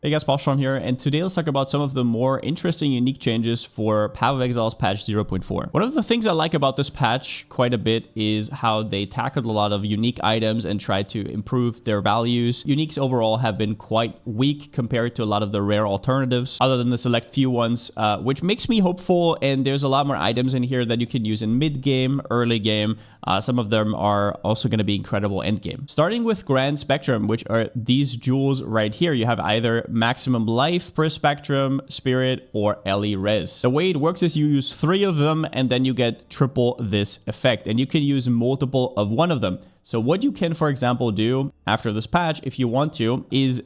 Hey guys, Palsteron here, and today let's talk about some of the more interesting unique changes for Path of Exile's patch 0.4. One of the things I like about this patch quite a bit is how they tackled a lot of unique items and tried to improve their values. Uniques overall have been quite weak compared to a lot of the rare alternatives, other than the select few ones, which makes me hopeful, and there's a lot more items in here that you can use in mid-game, early game. Some of them are also going to be incredible end game. Starting with Grand Spectrum, which are these jewels right here. You have either maximum life per spectrum, spirit, or LE res. The way it works is you use 3 of them and then you get triple this effect, and you can use multiple of one of them. So what you can, for example, do after this patch, if you want to, is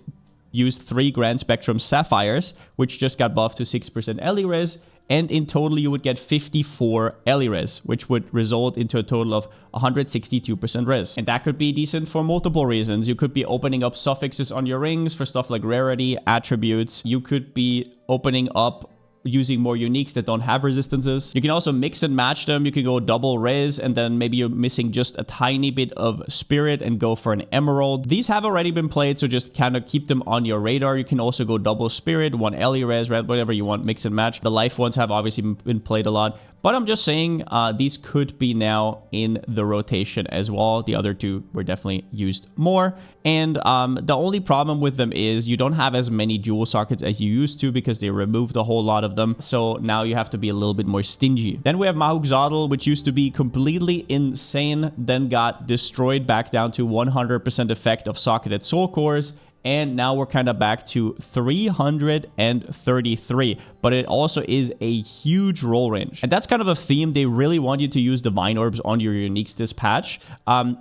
use 3 Grand Spectrum Sapphires, which just got buffed to 6% LE res, and in total you would get 54 LE res, which would result into a total of 162% res. And that could be decent for multiple reasons. You could be opening up suffixes on your rings for stuff like rarity, attributes. You could be opening up using more uniques that don't have resistances. You can also mix and match them. You can go double res, and then maybe you're missing just a tiny bit of spirit and go for an emerald. These have already been played, so just kind of keep them on your radar. You can also go double spirit, 1 LE res, right? Whatever you want, mix and match. The life ones have obviously been played a lot, but I'm just saying these could be now in the rotation as well. The other 2 were definitely used more, and the only problem with them is you don't have as many jewel sockets as you used to because they removed a whole lot of them. So now you have to be a little bit more stingy. Then we have Mahuxotl, which used to be completely insane, then got destroyed back down to 100% effect of socketed soul cores. And now we're kind of back to 333, but it also is a huge roll range. And that's kind of a theme. They really want you to use Divine Orbs on your uniques this patch.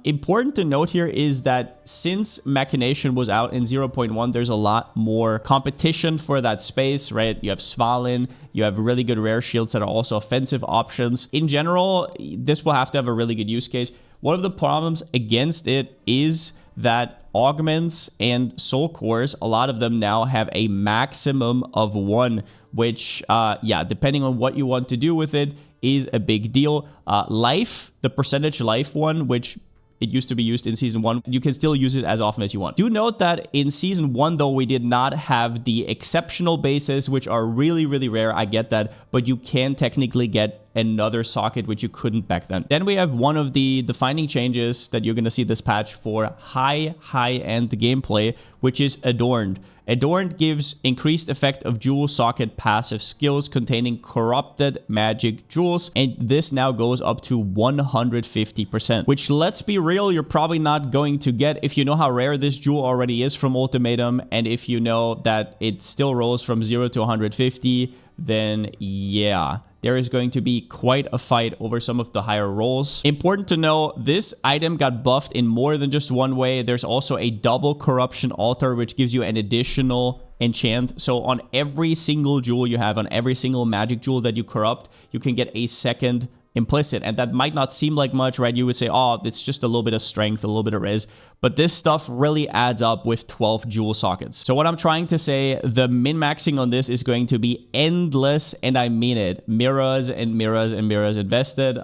Important to note here is that since Machination was out in 0.1, there's a lot more competition for that space, right? You have Svalinn, you have really good rare shields that are also offensive options. In general, this will have to have a really good use case. One of the problems against it is that augments and soul cores, a lot of them now have a maximum of 1, which, yeah, depending on what you want to do with it, is a big deal. Life, the percentage life one, which it used to be used in Season 1. You can still use it as often as you want. Do note that in Season 1, though, we did not have the exceptional bases, which are really, really rare. I get that, but you can technically get another socket, which you couldn't back then. Then we have one of the defining changes that you're going to see this patch for high-end gameplay, which is Adorned. Adorned gives increased effect of jewel socket passive skills containing corrupted magic jewels, and this now goes up to 150%, which, let's be real, you're probably not going to get if you know how rare this jewel already is from Ultimatum, and if you know that it still rolls from 0 to 150, then yeah, there is going to be quite a fight over some of the higher rolls. Important to know, this item got buffed in more than just one way. There's also a double corruption altar, which gives you an additional enchant. So on every single jewel you have, on every single magic jewel that you corrupt, you can get a second implicit, and that might not seem like much, right? You would say, oh, it's just a little bit of strength, a little bit of res, but this stuff really adds up with 12 jewel sockets. So what I'm trying to say, the min-maxing on this is going to be endless, and I mean it. Mirrors and mirrors and mirrors invested.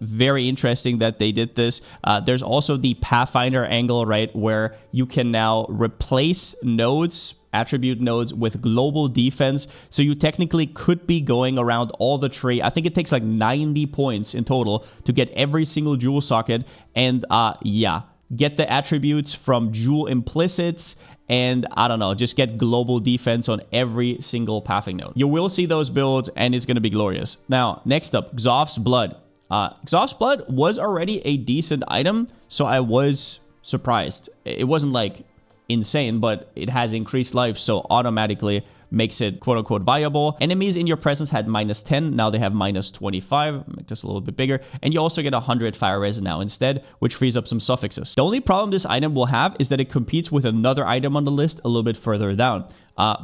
Very interesting that they did this. There's also the Pathfinder angle, right, where you can now replace nodes, attribute nodes, with global defense. So you technically could be going around all the tree. I think it takes like 90 points in total to get every single jewel socket, and yeah, get the attributes from jewel implicits, and I don't know, just get global defense on every single pathing node. You will see those builds, and it's going to be glorious. Now, next up, Xoph's Blood. Xoph's Blood was already a decent item, so I was surprised. It wasn't like insane, but it has increased life, so automatically makes it quote-unquote viable. Enemies in your presence had -10, now they have -25, make this a little bit bigger, and you also get 100 fire res now instead, which frees up some suffixes. The only problem this item will have is that it competes with another item on the list a little bit further down.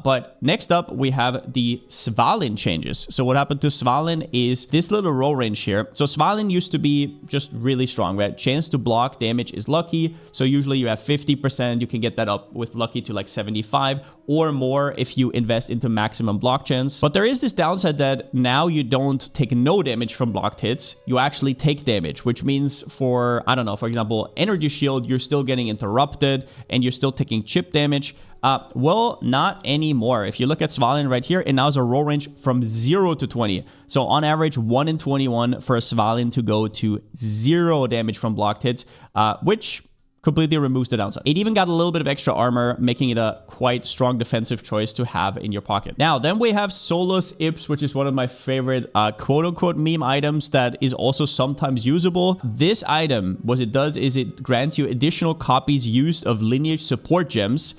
But next up, we have the Svalinn changes. So what happened to Svalinn is this little roll range here. So Svalinn used to be just really strong, right? Chance to block damage is lucky. So usually you have 50%. You can get that up with lucky to like 75 or more if you invest into maximum block chance. But there is this downside that now you don't take no damage from blocked hits. You actually take damage, which means for, I don't know, for example, energy shield, you're still getting interrupted and you're still taking chip damage. Well, not anymore. If you look at Svalinn right here, it now has a roll range from 0 to 20. So on average, 1 in 21 for a Svalinn to go to 0 damage from blocked hits, which completely removes the downside. It even got a little bit of extra armor, making it a quite strong defensive choice to have in your pocket. Now, then we have Solus Ipse, which is one of my favorite quote-unquote meme items that is also sometimes usable. This item, what it does is it grants you additional copies used of lineage support gems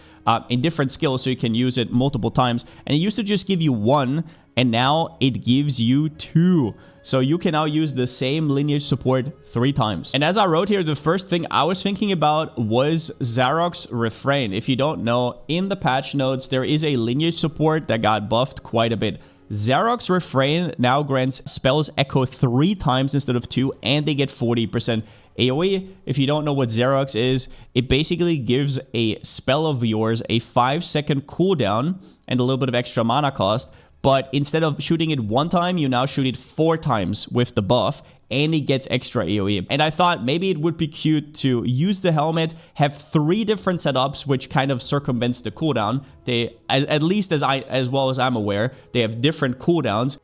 in different skills, so you can use it multiple times. And it used to just give you 1, and now it gives you 2. So you can now use the same lineage support 3 times. And as I wrote here, the first thing I was thinking about was Zarok's Refrain. If you don't know, in the patch notes, there is a lineage support that got buffed quite a bit. Zarok's Refrain now grants spells echo 3 times instead of 2, and they get 40% AoE. If you don't know what Zarok's is, it basically gives a spell of yours a 5-second cooldown and a little bit of extra mana cost. But instead of shooting it 1 time, you now shoot it 4 times with the buff, and it gets extra AoE. And I thought maybe it would be cute to use the helmet, have 3 different setups, which kind of circumvents the cooldown. They, at least as well as I'm aware, they have different cooldowns.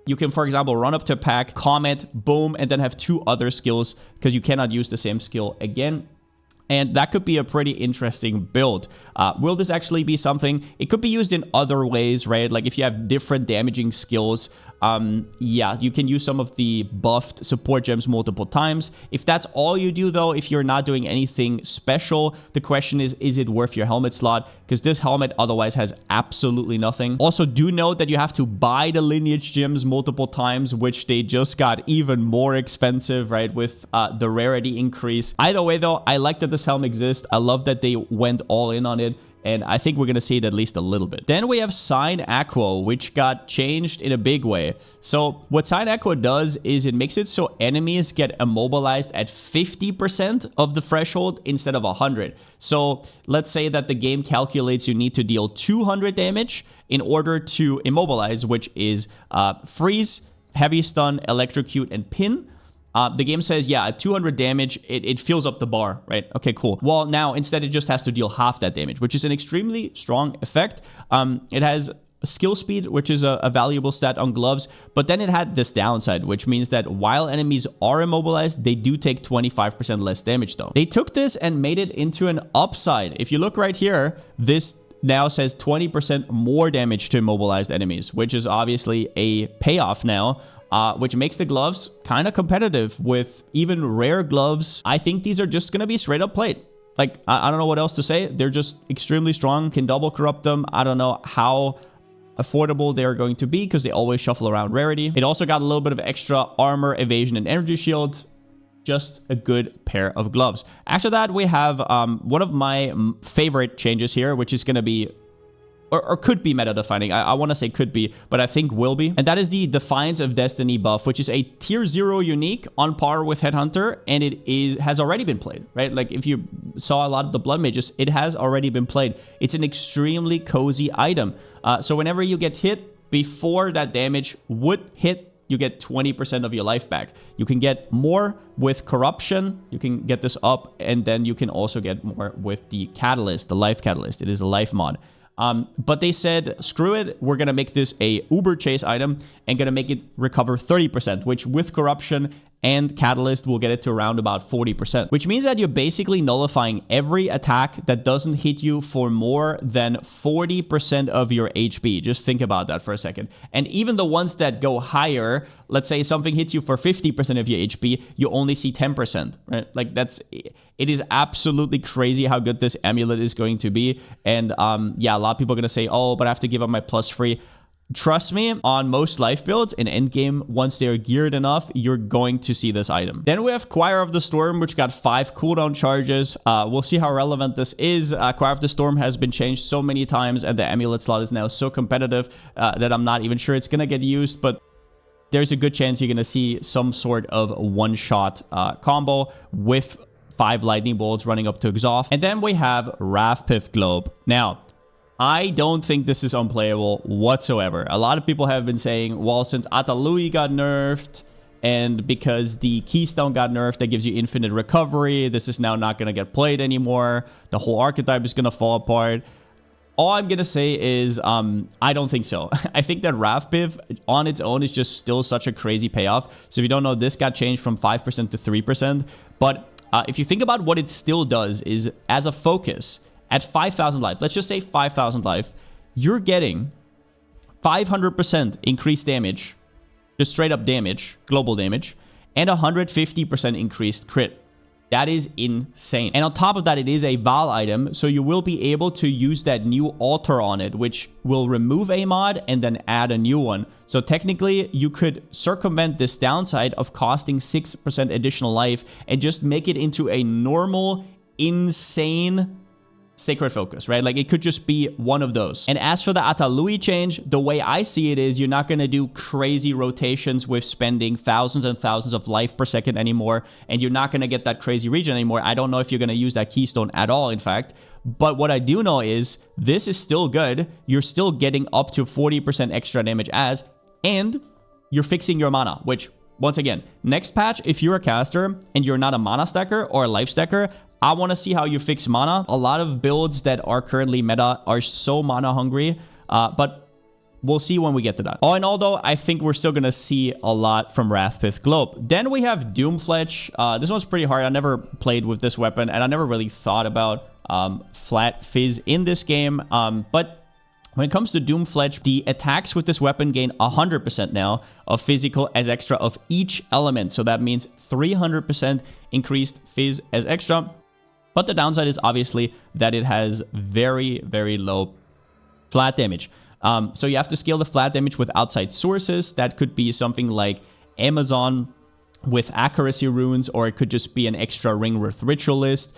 You can, for example, run up to a pack, comment, boom, and then have 2 other skills, because you cannot use the same skill again. And that could be a pretty interesting build. Will this actually be something? It could be used in other ways, right? Like if you have different damaging skills, yeah, you can use some of the buffed support gems multiple times. If that's all you do, though, if you're not doing anything special, the question is it worth your helmet slot? Because this helmet otherwise has absolutely nothing. Also, do note that you have to buy the lineage gems multiple times, which they just got even more expensive, right? With the rarity increase. Either way, though, I like that this helm exists. I love that they went all in on it, and I think we're gonna see it at least a little bit. Then we have Sine Aequo, which got changed in a big way. So what Sine Aequo does is it makes it so enemies get immobilized at 50% of the threshold instead of 100. So let's say that the game calculates you need to deal 200 damage in order to immobilize, which is freeze, heavy stun, electrocute, and pin. The game says, yeah, at 200 damage, it fills up the bar, right? Okay, cool. Well, now, instead, it just has to deal half that damage, which is an extremely strong effect. It has skill speed, which is a valuable stat on gloves, but then it had this downside, which means that while enemies are immobilized, they do take 25% less damage, though. They took this and made it into an upside. If you look right here, this now says 20% more damage to immobilized enemies, which is obviously a payoff now. Which makes the gloves kind of competitive with even rare gloves. I think these are just going to be straight up played. Like, I don't know what else to say. They're just extremely strong, can double corrupt them. I don't know how affordable they're going to be because they always shuffle around rarity. It also got a little bit of extra armor, evasion, and energy shield. Just a good pair of gloves. After that, we have one of my favorite changes here, which is going to be or could be meta defining. I want to say could be, but I think will be. And that is the Defiance of Destiny buff, which is a tier 0 unique on par with Headhunter, and it has already been played, right? Like if you saw a lot of the Blood Mages, it has already been played. It's an extremely cozy item. So whenever you get hit, before that damage would hit, you get 20% of your life back. You can get more with Corruption. You can get this up, and then you can also get more with the Catalyst, the Life Catalyst. It is a life mod. But they said, screw it, we're going to make this a Uber Chase item and going to make it recover 30%, which with Corruption and Catalyst will get it to around about 40%, which means that you're basically nullifying every attack that doesn't hit you for more than 40% of your HP. Just think about that for a second. And even the ones that go higher, let's say something hits you for 50% of your HP, you only see 10%, right? Like it is absolutely crazy how good this amulet is going to be. And yeah, a lot of people are going to say, oh, but I have to give up my +3. Trust me, on most life builds in endgame, once they're geared enough, you're going to see this item. Then we have Choir of the Storm, which got 5 cooldown charges. We'll see how relevant this is. Choir of the Storm has been changed so many times, and the amulet slot is now so competitive that I'm not even sure it's going to get used, but there's a good chance you're going to see some sort of one-shot combo with 5 lightning bolts running up to Xoph. And then we have Rathpith Globe. Now, I don't think this is unplayable whatsoever. A lot of people have been saying, well, since Atalui got nerfed and because the Keystone got nerfed that gives you infinite recovery, this is now not going to get played anymore. The whole archetype is going to fall apart. All I'm gonna say is, I don't think so. I think that Rathpith on its own is just still such a crazy payoff. So if you don't know, this got changed from 5% to 3%. But if you think about what it still does is, as a focus, at 5,000 life, let's just say 5,000 life, you're getting 500% increased damage, just straight up damage, global damage, and 150% increased crit. That is insane. And on top of that, it is a Val item, so you will be able to use that new altar on it, which will remove a mod and then add a new one. So technically, you could circumvent this downside of costing 6% additional life and just make it into a normal, insane Sacred Focus, right? Like, it could just be one of those. And as for the Atalui change, the way I see it is you're not going to do crazy rotations with spending thousands and thousands of life per second anymore, and you're not going to get that crazy region anymore. I don't know if you're going to use that keystone at all, in fact. But what I do know is this is still good. You're still getting up to 40% extra damage and you're fixing your mana, which, once again, next patch, if you're a caster and you're not a mana stacker or a life stacker, I want to see how you fix mana. A lot of builds that are currently meta are so mana hungry, but we'll see when we get to that. All in all, though, I think we're still going to see a lot from Rathpith Globe. Then we have Doomfletch. This one's pretty hard. I never played with this weapon, and I never really thought about flat fizz in this game, but when it comes to Doomfletch, the attacks with this weapon gain 100% now of physical as extra of each element. So that means 300% increased fizz as extra. But the downside is obviously that it has very, very low flat damage. So you have to scale the flat damage with outside sources. That could be something like Amazon with accuracy runes, or it could just be an extra ring worth ritualist.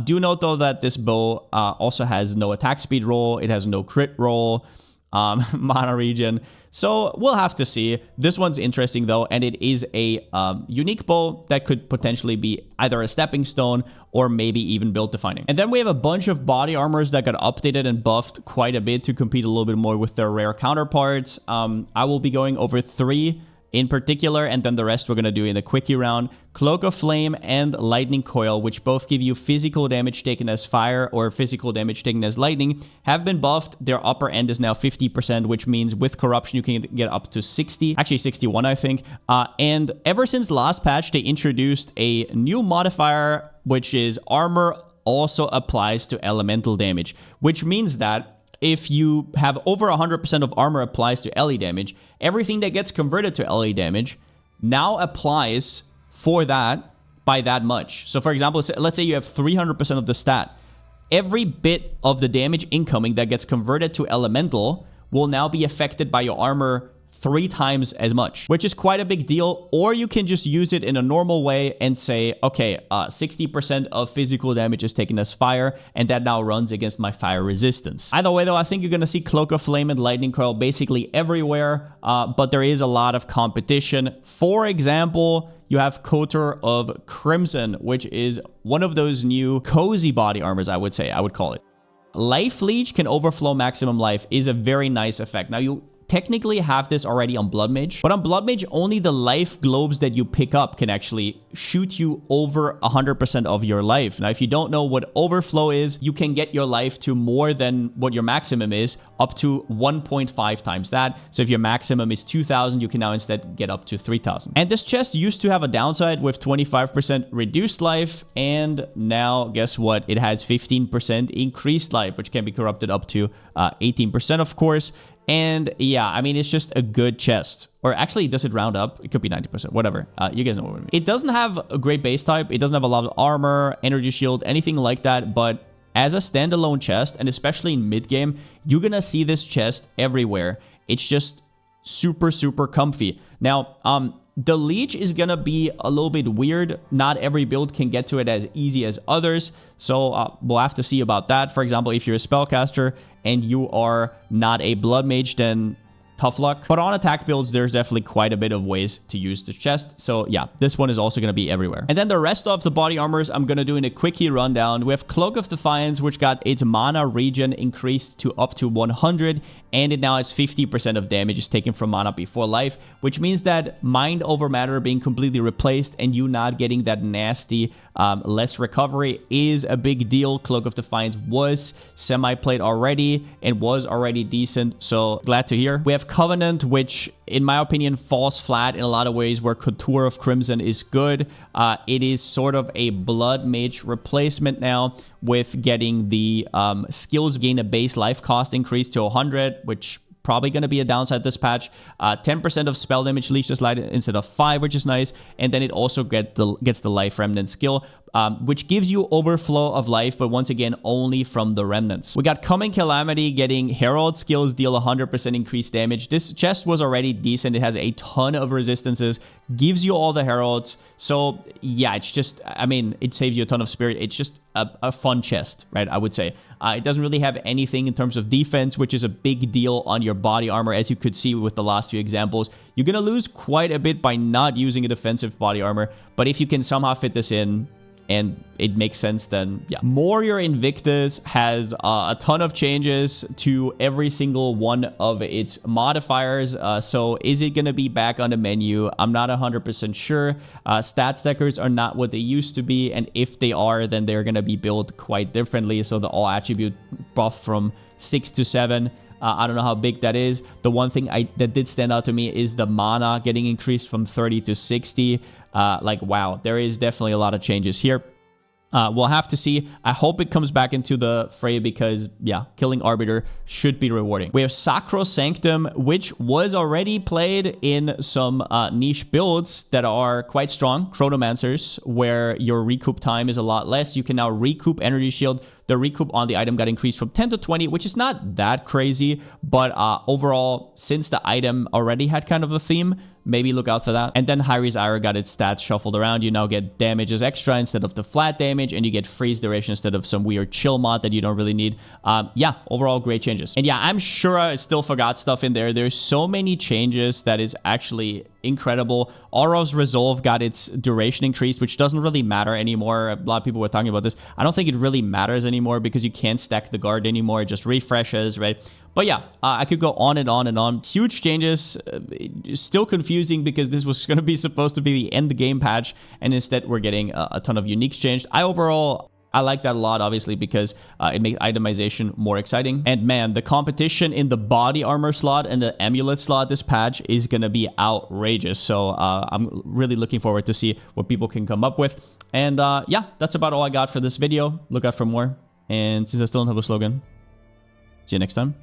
Do note though that this bow also has no attack speed roll, it has no crit roll, mana regen. So we'll have to see. This one's interesting though, and it is a unique bow that could potentially be either a stepping stone or maybe even build defining. And then we have a bunch of body armors that got updated and buffed quite a bit to compete a little bit more with their rare counterparts. I will be going over 3 in particular, and then the rest we're going to do in a quickie round. Cloak of Flame and Lightning Coil, which both give you physical damage taken as fire or physical damage taken as lightning, have been buffed. Their upper end is now 50%, which means with corruption you can get up to 60, actually 61 I think. And ever since last patch they introduced a new modifier, which is armor also applies to elemental damage, which means that if you have over 100% of armor applies to LE damage, everything that gets converted to LE damage now applies for that by that much. So for example, let's say you have 300% of the stat. Every bit of the damage incoming that gets converted to elemental will now be affected by your armor 3 times as much, which is quite a big deal. Or you can just use it in a normal way and say, okay, 60% of physical damage is taken as fire, and that now runs against my fire resistance. Either way though, I think you're gonna see Cloak of Flame and Lightning Coil basically everywhere, but there is a lot of competition. For example, you have Couture of Crimson, which is one of those new cozy body armors, I would call it. Life Leech can overflow maximum life is a very nice effect. Now you technically have this already on Blood Mage, but on Blood Mage, only the life globes that you pick up can actually shoot you over 100% of your life. Now, if you don't know what overflow is, you can get your life to more than what your maximum is, up to 1.5 times that. So if your maximum is 2,000, you can now instead get up to 3,000. And this chest used to have a downside with 25% reduced life, and now guess what? It has 15% increased life, which can be corrupted up to 18%, of course. And yeah, I mean, it's just a good chest. Or actually, does it round up? It could be 90%, whatever. You guys know what I mean. It doesn't have a great base type. It doesn't have a lot of armor, energy shield, anything like that. But as a standalone chest, and especially in mid-game, you're gonna see this chest everywhere. It's just super, super comfy. Now, the Leech is gonna be a little bit weird. Not every build can get to it as easy as others, so we'll have to see about that. For example, if you're a spellcaster and you are not a Blood Mage, then tough luck. But on attack builds, there's definitely quite a bit of ways to use the chest. So yeah, this one is also going to be everywhere. And then the rest of the body armors, I'm going to do in a quickie rundown. We have Cloak of Defiance, which got its mana regen increased to up to 100, and it now has 50% of damage is taken from mana before life, which means that mind over matter being completely replaced and you not getting that nasty less recovery is a big deal. Cloak of Defiance was semi-played already and was already decent, so glad to hear. We have Covenant, which in my opinion falls flat in a lot of ways where Couture of Crimson is good. It is sort of a blood mage replacement now, with getting the skills gain a base life cost increase to 100, which probably going to be a downside this patch. 10% of spell damage leech this light instead of 5, which is nice. And then it also gets the life remnant skill, which gives you overflow of life, but once again, only from the remnants. We got Coming Calamity getting Herald skills deal 100% increased damage. This chest was already decent. It has a ton of resistances, gives you all the Heralds. So yeah, it's just, I mean, it saves you a ton of spirit. It's just a fun chest, right? I would say. It doesn't really have anything in terms of defense, which is a big deal on your body armor. As you could see with the last few examples, you're going to lose quite a bit by not using a defensive body armor. But if you can somehow fit this in, and it makes sense, then yeah. Warrior Invictus has a ton of changes to every single one of its modifiers. So is it going to be back on the menu? I'm not 100% sure. Stat stackers are not what they used to be, and if they are, then they're going to be built quite differently. So the all attribute buff from 6 to 7. I don't know how big that is. The one thing that did stand out to me is the mana getting increased from 30 to 60. Like, wow, there is definitely a lot of changes here. We'll have to see. I hope it comes back into the fray because, yeah, killing Arbiter should be rewarding. We have Sacrosanctum, which was already played in some niche builds that are quite strong. Chronomancers, where your recoup time is a lot less. You can now recoup Energy Shield. The recoup on the item got increased from 10 to 20, which is not that crazy. But overall, since the item already had kind of a theme, maybe look out for that. And then Hyri's Ire got its stats shuffled around. You now get damage as extra instead of the flat damage, and you get freeze duration instead of some weird chill mod that you don't really need. Yeah, overall great changes. And yeah, I'm sure I still forgot stuff in there. There's so many changes that is actually incredible. Auro's Resolve got its duration increased, which doesn't really matter anymore. A lot of people were talking about this. I don't think it really matters anymore because you can't stack the guard anymore. It just refreshes, right? But yeah, I could go on and on and on. Huge changes. Still confusing because this was going to be supposed to be the end game patch, and instead we're getting a ton of uniques changed. I like that a lot, obviously, because it makes itemization more exciting. And man, the competition in the body armor slot and the amulet slot this patch is going to be outrageous. So I'm really looking forward to see what people can come up with. And yeah, that's about all I got for this video. Look out for more. And since I still don't have a slogan, see you next time.